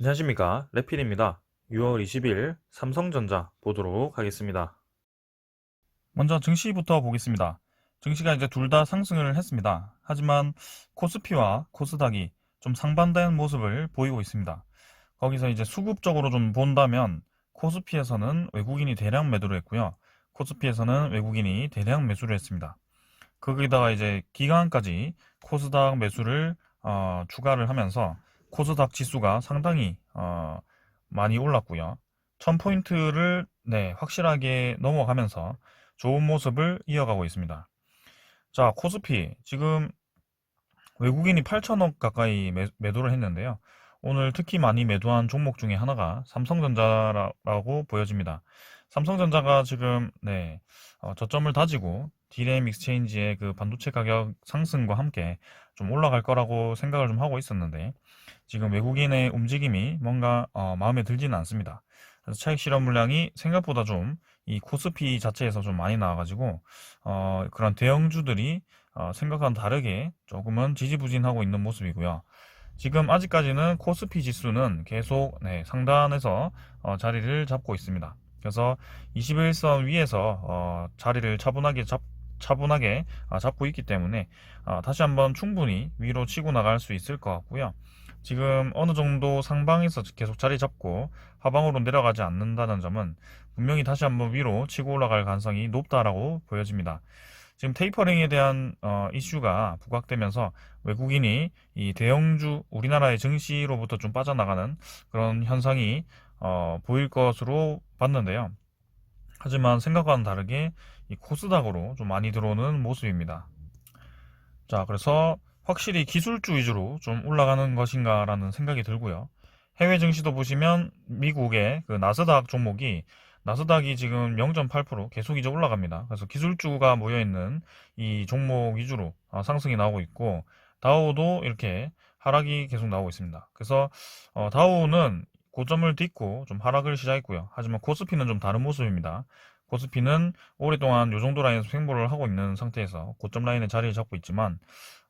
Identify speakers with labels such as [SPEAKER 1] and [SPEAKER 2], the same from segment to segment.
[SPEAKER 1] 안녕하십니까, 레필입니다. 6월 20일 삼성전자 보도록 하겠습니다. 먼저 증시부터 보겠습니다. 증시가 이제 둘 다 상승을 했습니다. 하지만 코스피와 코스닥이 좀 상반된 모습을 보이고 있습니다. 거기서 이제 수급적으로 좀 본다면 코스피에서는 외국인이 대량 매도를 했고요. 코스피에서는 외국인이 대량 매수를 했습니다. 거기다가 이제 기간까지 코스닥 매수를 추가를 하면서 코스닥 지수가 상당히 많이 올랐고요. 1000포인트를 확실하게 넘어가면서 좋은 모습을 이어가고 있습니다. 자, 코스피 지금 외국인이 8천억 가까이 매도를 했는데요. 오늘 특히 많이 매도한 종목 중에 하나가 삼성전자라고 보여집니다. 삼성전자가 지금 저점을 다지고 디램 익스체인지의 그 반도체 가격 상승과 함께 좀 올라갈 거라고 생각을 좀 하고 있었는데 지금 외국인의 움직임이 뭔가 마음에 들지는 않습니다. 그래서 차익 실현 물량이 생각보다 좀 이 코스피 자체에서 좀 많이 나와가지고 그런 대형주들이 생각과는 다르게 조금은 지지부진하고 있는 모습이고요. 지금 아직까지는 코스피 지수는 계속 상단에서 자리를 잡고 있습니다. 그래서 21선 위에서 자리를 차분하게 잡고 있기 때문에 다시 한번 충분히 위로 치고 나갈 수 있을 것 같고요. 지금 어느 정도 상방에서 계속 자리 잡고 하방으로 내려가지 않는다는 점은 분명히 다시 한번 위로 치고 올라갈 가능성이 높다라고 보여집니다. 지금 테이퍼링에 대한 이슈가 부각되면서 외국인이 이 대형주 우리나라의 증시로부터 좀 빠져나가는 그런 현상이 보일 것으로 봤는데요. 하지만 생각과는 다르게 이 코스닥으로 좀 많이 들어오는 모습입니다. 자, 그래서 확실히 기술주 위주로 좀 올라가는 것인가라는 생각이 들고요. 해외 증시도 보시면 미국의 그 나스닥 종목이 나스닥이 지금 0.8% 계속 이제 올라갑니다. 그래서 기술주가 모여있는 이 종목 위주로 상승이 나오고 있고 다우도 이렇게 하락이 계속 나오고 있습니다. 그래서 다우는 고점을 딛고 좀 하락을 시작했고요. 하지만 코스피는 좀 다른 모습입니다. 코스피는 오랫동안 이 정도 라인에서 횡보를 하고 있는 상태에서 고점 라인에 자리를 잡고 있지만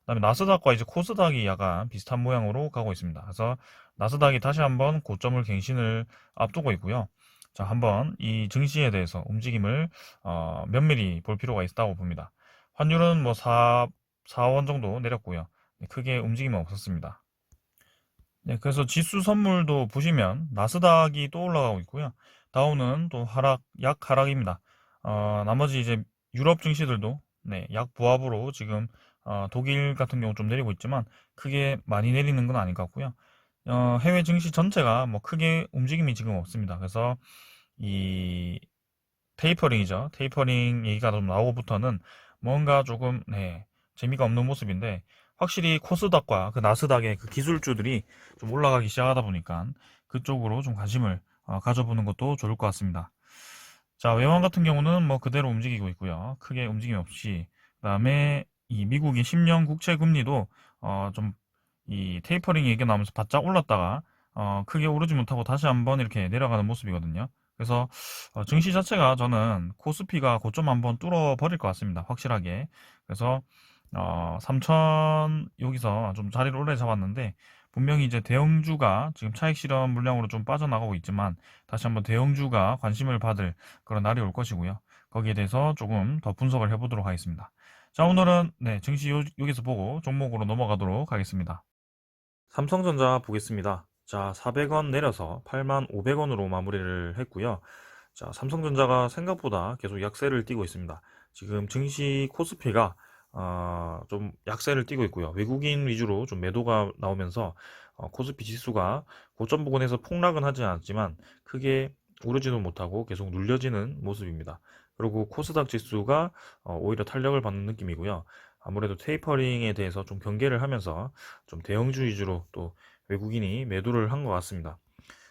[SPEAKER 1] 그다음에 나스닥과 이제 코스닥이 약간 비슷한 모양으로 가고 있습니다. 그래서 나스닥이 다시 한번 고점을 갱신을 앞두고 있고요. 자, 한번 이 증시에 대해서 움직임을 면밀히 볼 필요가 있다고 봅니다. 환율은 뭐 4원 정도 내렸고요. 크게 움직임은 없었습니다. 네, 그래서 지수 선물도 보시면 나스닥이 또 올라가고 있고요. 다우는 또 약 하락입니다. 나머지 이제 유럽 증시들도 약 부합으로 지금 독일 같은 경우 좀 내리고 있지만 크게 많이 내리는 건 아닌 것 같고요. 해외 증시 전체가 뭐 크게 움직임이 지금 없습니다. 그래서 이 테이퍼링이죠. 테이퍼링 얘기가 좀 나오고부터는 뭔가 조금 재미가 없는 모습인데 확실히 코스닥과 그 나스닥의 그 기술주들이 좀 올라가기 시작하다 보니까 그쪽으로 좀 관심을 가져보는 것도 좋을 것 같습니다. 자, 외환 같은 경우는 뭐 그대로 움직이고 있고요. 크게 움직임 없이. 그다음에 이 미국의 10년 국채 금리도 좀 이 테이퍼링 얘기가 나오면서 바짝 올랐다가 크게 오르지 못하고 다시 한번 이렇게 내려가는 모습이거든요. 그래서 증시 자체가 저는 코스피가 고점 한번 뚫어 버릴 것 같습니다. 확실하게. 그래서 3천 여기서 좀 자리를 오래 잡았는데 분명히 이제 대형주가 지금 차익 실현 물량으로 좀 빠져나가고 있지만 다시 한번 대형주가 관심을 받을 그런 날이 올 것이고요. 거기에 대해서 조금 더 분석을 해보도록 하겠습니다. 자, 오늘은 증시 여기서 보고 종목으로 넘어가도록 하겠습니다. 삼성전자 보겠습니다. 자, 400원 내려서 85,500원으로 마무리를 했고요. 자, 삼성전자가 생각보다 계속 약세를 띠고 있습니다. 지금 증시 코스피가 좀 약세를 띠고 있고요. 외국인 위주로 좀 매도가 나오면서 코스피 지수가 고점 부근에서 폭락은 하지 않았지만 크게 오르지도 못하고 계속 눌려지는 모습입니다. 그리고 코스닥 지수가 오히려 탄력을 받는 느낌이고요. 아무래도 테이퍼링에 대해서 좀 경계를 하면서 좀 대형주 위주로 또 외국인이 매도를 한 것 같습니다.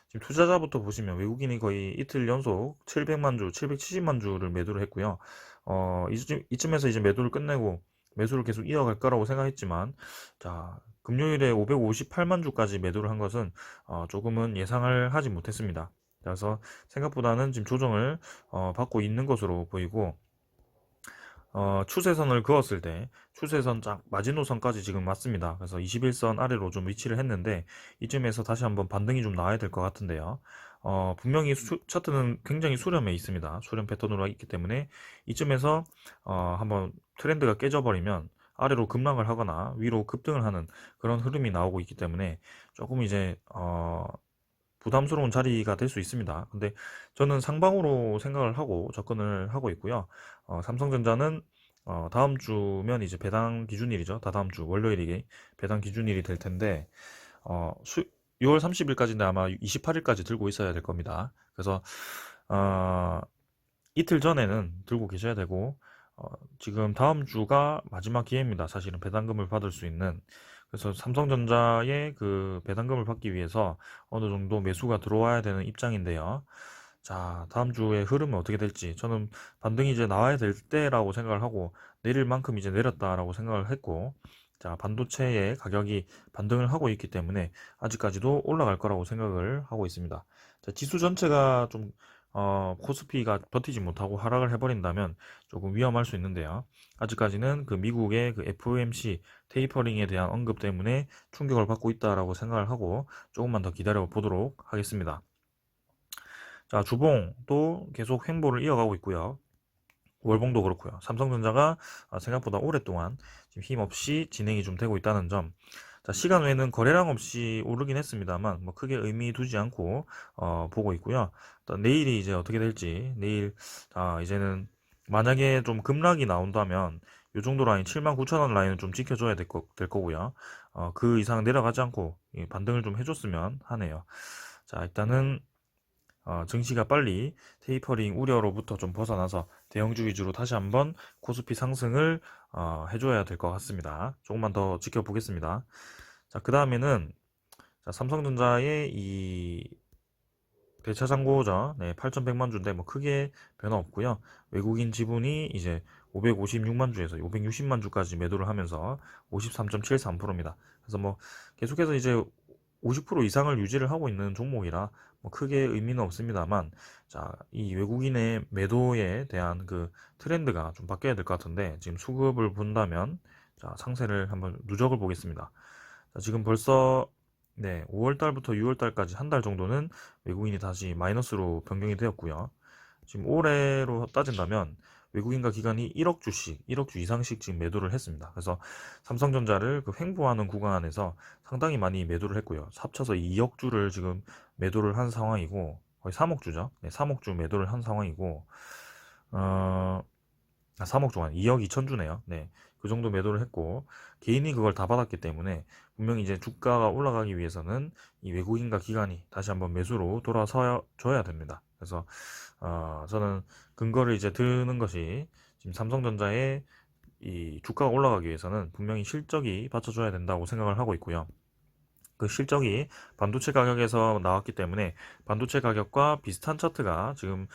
[SPEAKER 1] 지금 투자자부터 보시면 외국인이 거의 이틀 연속 700만 주, 770만 주를 매도를 했고요. 이쯤에서 이제 매도를 끝내고 매수를 계속 이어갈 거라고 생각했지만, 자, 금요일에 558만 주까지 매도를 한 것은 조금은 예상을 하지 못했습니다. 그래서 생각보다는 지금 조정을 받고 있는 것으로 보이고, 추세선을 그었을 때 추세선 쫙 마지노선까지 지금 왔습니다. 그래서 21선 아래로 좀 위치를 했는데 이쯤에서 다시 한번 반등이 좀 나와야 될 것 같은데요. 분명히 차트는 굉장히 수렴해 있습니다. 수렴 패턴으로 있기 때문에 이쯤에서 한번 트렌드가 깨져버리면 아래로 급락을 하거나 위로 급등을 하는 그런 흐름이 나오고 있기 때문에 조금 이제 부담스러운 자리가 될 수 있습니다. 근데 저는 상방으로 생각을 하고 접근을 하고 있고요. 삼성전자는 다음 주면 이제 배당 기준일이죠. 다다음 주 월요일이 배당 기준일이 될 텐데 6월 30일까지는 아마 28일까지 들고 있어야 될 겁니다. 그래서 어, 이틀 전에는 들고 계셔야 되고 지금 다음 주가 마지막 기회입니다. 사실은 배당금을 받을 수 있는. 그래서 삼성전자의 그 배당금을 받기 위해서 어느 정도 매수가 들어와야 되는 입장인데요. 자, 다음 주에 흐름은 어떻게 될지 저는 반등이 이제 나와야 될 때라고 생각을 하고 내릴 만큼 이제 내렸다라고 생각을 했고, 자, 반도체의 가격이 반등을 하고 있기 때문에 아직까지도 올라갈 거라고 생각을 하고 있습니다. 자, 지수 전체가 좀 코스피가 버티지 못하고 하락을 해버린다면 조금 위험할 수 있는데요. 아직까지는 그 미국의 그 FOMC 테이퍼링에 대한 언급 때문에 충격을 받고 있다라고 생각을 하고 조금만 더 기다려 보도록 하겠습니다. 자, 주봉도 계속 횡보를 이어가고 있고요. 월봉도 그렇고요. 삼성전자가 생각보다 오랫동안 지금 힘없이 진행이 좀 되고 있다는 점. 자, 시간 외에는 거래량 없이 오르긴 했습니다만 뭐 크게 의미 두지 않고 보고 있고요. 또 내일이 이제 어떻게 될지 내일 이제는 만약에 좀 급락이 나온다면 이 정도 라인 79,000원 라인은 좀 지켜줘야 될 거고요. 그 이상 내려가지 않고 반등을 좀 해줬으면 하네요. 자, 일단은 증시가 빨리 테이퍼링 우려로부터 좀 벗어나서 대형주 위주로 다시 한번 코스피 상승을 해줘야 될 것 같습니다. 조금만 더 지켜보겠습니다. 자, 그 다음에는 삼성전자의 이 대차장고죠. 네, 8,100만 주인데 뭐 크게 변화 없고요. 외국인 지분이 이제 556만 주에서 560만 주까지 매도를 하면서 53.73%입니다. 그래서 뭐 계속해서 이제 50% 이상을 유지를 하고 있는 종목이라 뭐 크게 의미는 없습니다만, 자, 이 외국인의 매도에 대한 그 트렌드가 좀 바뀌어야 될 것 같은데 지금 수급을 본다면, 자, 상세를 한번 누적을 보겠습니다. 자, 지금 벌써 네, 5월 달부터 6월 달까지 한 달 정도는 외국인이 다시 마이너스로 변경이 되었고요. 지금 올해로 따진다면 외국인과 기관이 1억 주씩, 1억 주 이상씩 지금 매도를 했습니다. 그래서 삼성전자를 그 횡보하는 구간에서 상당히 많이 매도를 했고요. 합쳐서 2억 주를 지금 매도를 한 상황이고, 거의 3억 주죠. 네, 3억 주 매도를 한 상황이고, 어, 3억 주간 2억 2천 주네요. 네. 그 정도 매도를 했고 개인이 그걸 다 받았기 때문에 분명히 이제 주가가 올라가기 위해서는 이 외국인과 기관이 다시 한번 매수로 돌아서줘야 됩니다. 그래서 저는 근거를 이제 드는 것이 지금 삼성전자의 이 주가가 올라가기 위해서는 분명히 실적이 받쳐줘야 된다고 생각을 하고 있고요. 그 실적이 반도체 가격에서 나왔기 때문에 반도체 가격과 비슷한 차트가 지금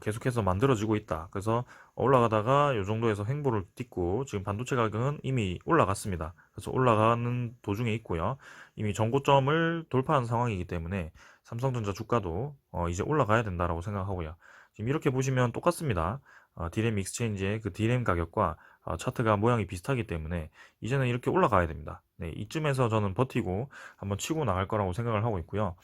[SPEAKER 1] 계속해서 만들어지고 있다. 그래서 올라가다가 이 정도에서 횡보를 딛고 지금 반도체 가격은 이미 올라갔습니다. 그래서 올라가는 도중에 있고요. 이미 전고점을 돌파한 상황이기 때문에 삼성전자 주가도 이제 올라가야 된다라고 생각하고요. 지금 이렇게 보시면 똑같습니다. 디램 익스체인지의 그 디램 가격과 차트가 모양이 비슷하기 때문에 이제는 이렇게 올라가야 됩니다. 네, 이쯤에서 저는 버티고 한번 치고 나갈 거라고 생각을 하고 있고요.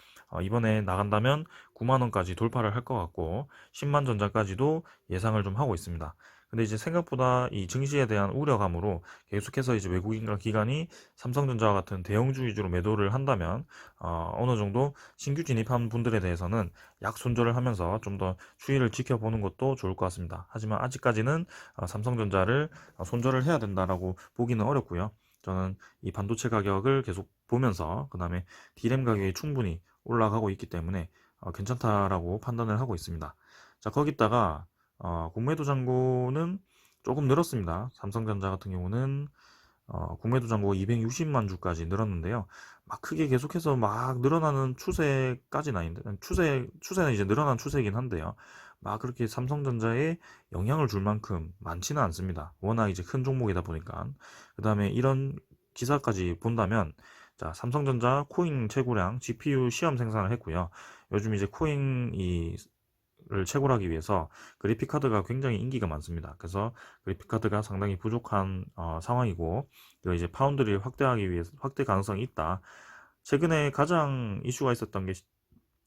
[SPEAKER 1] 이번에 나간다면 9만 원까지 돌파를 할 것 같고 10만 전자까지도 예상을 좀 하고 있습니다. 근데 이제 생각보다 이 증시에 대한 우려감으로 계속해서 이제 외국인과 기관이 삼성전자와 같은 대형주 위주로 매도를 한다면 어느 정도 신규 진입한 분들에 대해서는 약 손절을 하면서 좀 더 추이를 지켜보는 것도 좋을 것 같습니다. 하지만 아직까지는 삼성전자를 손절을 해야 된다라고 보기는 어렵고요. 저는 이 반도체 가격을 계속 보면서 그 다음에 D램 가격이 충분히 올라가고 있기 때문에 괜찮다라고 판단을 하고 있습니다. 자, 거기다가 공매도 잔고는 조금 늘었습니다. 삼성전자 같은 경우는 공매도 잔고가 260만 주까지 늘었는데요. 막 크게 계속해서 막 늘어나는 추세까지는 아닌데, 추세는 이제 늘어난 추세이긴 한데요. 막 그렇게 삼성전자에 영향을 줄 만큼 많지는 않습니다. 워낙 이제 큰 종목이다 보니까. 그 다음에 이런 기사까지 본다면, 자, 삼성전자 코인 채굴량 GPU 시험 생산을 했고요. 요즘 이제 코인 채굴하기 위해서 그래픽 카드가 굉장히 인기가 많습니다. 그래서 그래픽 카드가 상당히 부족한 상황이고, 이거 이제 파운드리를 확대하기 위해서 확대 가능성이 있다. 최근에 가장 이슈가 있었던 게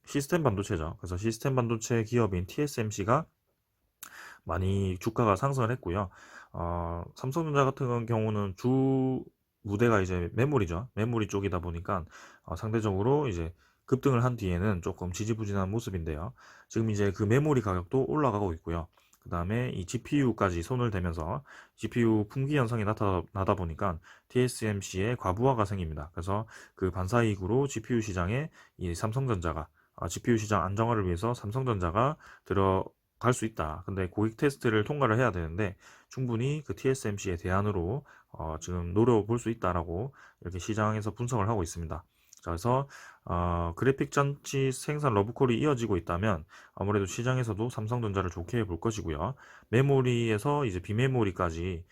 [SPEAKER 1] 시스템 반도체죠. 그래서 시스템 반도체 기업인 TSMC가 많이 주가가 상승을 했고요. 삼성전자 같은 경우는 주 무대가 이제 메모리죠. 메모리 쪽이다 보니까 상대적으로 이제 급등을 한 뒤에는 조금 지지부진한 모습인데요. 지금 이제 그 메모리 가격도 올라가고 있고요. 그 다음에 이 GPU까지 손을 대면서 GPU 품귀 현상이 나타나다 보니까 TSMC의 과부하가 생깁니다. 그래서 그 반사이익으로 GPU 시장에 이 삼성전자가 GPU 시장 안정화를 위해서 삼성전자가 들어갈 수 있다. 근데 고객 테스트를 통과를 해야 되는데 충분히 그 TSMC의 대안으로 지금 노려볼 수 있다라고 이렇게 시장에서 분석을 하고 있습니다. 자, 그래서 그래픽 장치 생산 러브콜이 이어지고 있다면 아무래도 시장에서도 삼성전자를 좋게 볼 것이고요. 메모리에서 이제 비메모리까지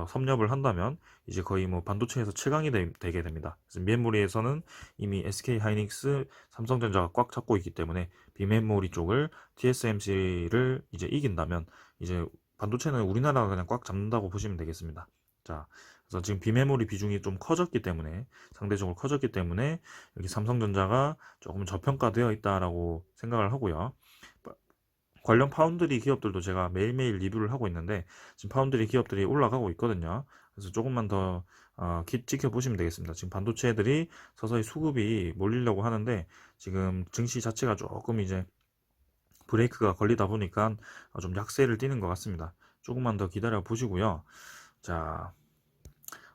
[SPEAKER 1] 섭렵을 한다면 이제 거의 뭐 반도체에서 최강이 되게 됩니다. 그래서 메모리에서는 이미 SK 하이닉스, 삼성전자가 꽉 잡고 있기 때문에 비메모리 쪽을 TSMC를 이제 이긴다면 이제 반도체는 우리나라가 그냥 꽉 잡는다고 보시면 되겠습니다. 자, 그래서 지금 비메모리 비중이 좀 커졌기 때문에 상대적으로 커졌기 때문에 여기 삼성전자가 조금 저평가되어 있다라고 생각을 하고요. 관련 파운드리 기업들도 제가 매일매일 리뷰를 하고 있는데 지금 파운드리 기업들이 올라가고 있거든요. 그래서 조금만 더 지켜보시면 되겠습니다. 지금 반도체들이 서서히 수급이 몰리려고 하는데 지금 증시 자체가 조금 이제 브레이크가 걸리다 보니까 좀 약세를 띠는 것 같습니다. 조금만 더 기다려 보시고요. 자,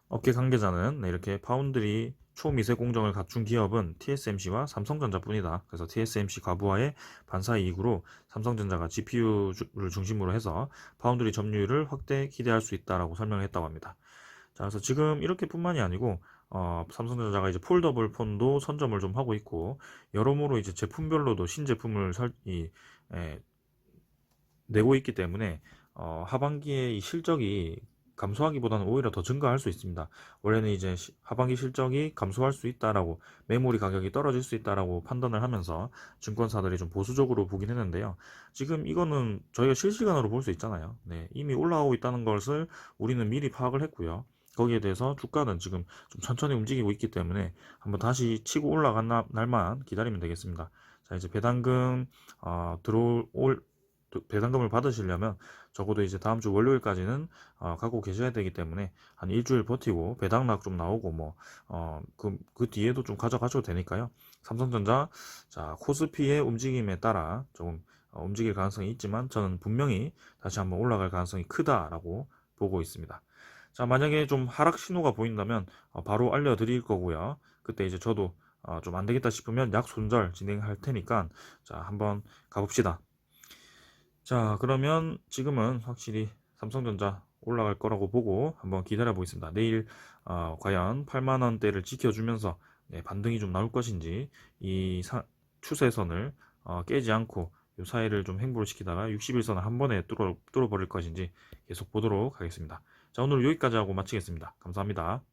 [SPEAKER 1] 업계 관계자는 이렇게 파운드리 초미세 공정을 갖춘 기업은 TSMC와 삼성전자뿐이다. 그래서 TSMC 과부하의 반사이익으로 삼성전자가 GPU를 중심으로 해서 파운드리 점유율을 확대 기대할 수 있다라고 설명을 했다고 합니다. 자, 그래서 지금 이렇게뿐만이 아니고 삼성전자가 이제 폴더블 폰도 선점을 좀 하고 있고 여러모로 이제 제품별로도 신제품을 내고 있기 때문에 하반기에 이 실적이 감소하기보다는 오히려 더 증가할 수 있습니다. 원래는 이제 하반기 실적이 감소할 수 있다라고 메모리 가격이 떨어질 수 있다라고 판단을 하면서 증권사들이 좀 보수적으로 보긴 했는데요. 지금 이거는 저희가 실시간으로 볼 수 있잖아요. 네, 이미 올라오고 있다는 것을 우리는 미리 파악을 했고요. 거기에 대해서 주가는 지금 좀 천천히 움직이고 있기 때문에 한번 다시 치고 올라간 날만 기다리면 되겠습니다. 자, 이제 배당금 들어올 배당금을 받으시려면 적어도 이제 다음 주 월요일까지는 갖고 계셔야 되기 때문에 한 일주일 버티고 배당락 좀 나오고 뭐 그 뒤에도 좀 가져가셔도 되니까요. 삼성전자 자 코스피의 움직임에 따라 조금 움직일 가능성이 있지만 저는 분명히 다시 한번 올라갈 가능성이 크다라고 보고 있습니다. 자, 만약에 좀 하락 신호가 보인다면 바로 알려드릴 거고요. 그때 이제 저도 좀 안 되겠다 싶으면 약 손절 진행할 테니까 자 한번 가봅시다. 자, 그러면 지금은 확실히 삼성전자 올라갈 거라고 보고 한번 기다려 보겠습니다. 내일 과연 8만 원대를 지켜주면서 네, 반등이 좀 나올 것인지 이 추세선을 깨지 않고 이 사이를 좀 횡보를 시키다가 60일선을 한 번에 뚫어버릴 것인지 계속 보도록 하겠습니다. 자, 오늘 여기까지 하고 마치겠습니다. 감사합니다.